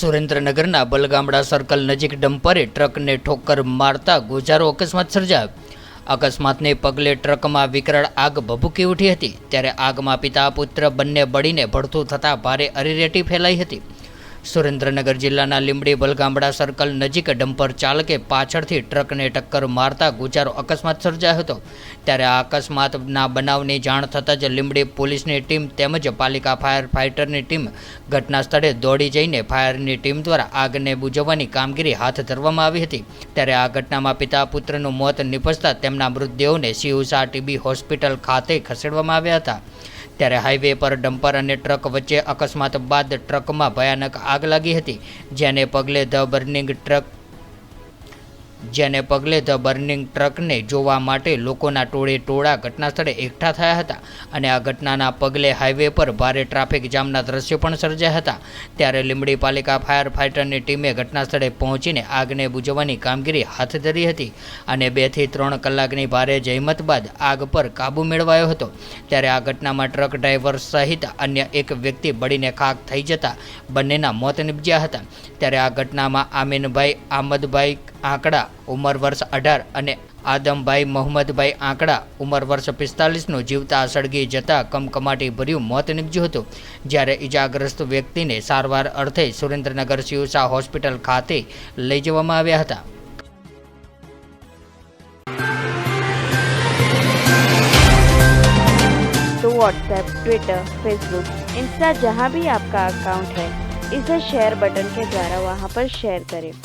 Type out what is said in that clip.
સુરેન્દ્રનગરના બલગામડા સર્કલ નજીક ડમ્પરે ટ્રકને ઠોકર મારતા ગોજારો અકસ્માત સર્જાયો। અકસ્માતને પગલે ટ્રકમાં વિકરાળ આગ ભભૂકી ઉઠી હતી। ત્યારે આગમાં પિતા પુત્ર બંને બળીને ભડથું થતાં ભારે અરેરાટી ફેલાઈ હતી। સુરેન્દ્રનગર જિલ્લાના લીંબડી બલગામડા સર્કલ નજીક ડમ્પર ચાલકે પાછળથી ટ્રકને ટક્કર મારતા ગોજારો અકસ્માત સર્જાયો હતો। ત્યારે આ અકસ્માતના બનાવની જાણ થતાં જ લીંબડી પોલીસની ટીમ તેમજ પાલિકા ફાયર ફાઇટરની ટીમ ઘટના સ્થળે દોડી જઈને ફાયરની ટીમ દ્વારા આગને બુઝાવવાની કામગીરી હાથ ધરવામાં આવી હતી। ત્યારે આ ઘટનામાં પિતા પુત્રનું મોત નિપજતા તેમના મૃતદેહોને સિયુસા ટીબી હોસ્પિટલ ખાતે ખસેડવામાં આવ્યા હતા। ત્યારે હાઈવે પર ડમ્પર અને ટ્રક વચ્ચે અકસ્માત બાદ ટ્રકમાં ભયાનક આગ લાગી હતી, જેને પગલે ધ બર્નિંગ ટ્રકને જોવા માટે લોકોના ટોળા ઘટના સ્થળે એકઠા થયા હતા અને આ ઘટનાના પગલે હાઈવે પર ભારે ટ્રાફિક જામના દ્રશ્યો પણ સર્જાયા હતા। ત્યારે લીંબડી પાલિકા ફાયર ફાઇટરની ટીમે ઘટના સ્થળે પહોંચીને આગને બુઝાવવાની કામગીરી હાથ ધરી હતી અને 2 થી 3 કલાકની ભારે જહેમત બાદ આગ પર કાબૂ મેળવાયો હતો। ત્યારે આ ઘટનામાં ટ્રક ડ્રાઈવર સહિત અન્ય એક વ્યક્તિ બળીને ખાખ થઈ જતા બંનેના મોત નિપજ્યા હતા। ત્યારે આ ઘટનામાં આમીનભાઈ આમદભાઈ આંકડા ઉંમર વર્ષ 18 અને આદમભાઈ મોહમ્મદભાઈ આંકડા ઉંમર વર્ષ 45નું જીવતા સળગી જતા કમકમાટી ભર્યું મોત નીપજ્યું હતું। જ્યારે ઈજાગ્રસ્ત વ્યક્તિને સારવાર અર્થે સુરેન્દ્રનગર સિયુસા હોસ્પિટલ ખાતે લઈ જવામાં આવ્યા હતા। तो व्हाट्सएप, ट्विटर, फेसबुक, इंस्टा जहाँ भी आपका अकाउंट है, इसे शेयर बटन के द्वारा वहाँ पर शेयर करें।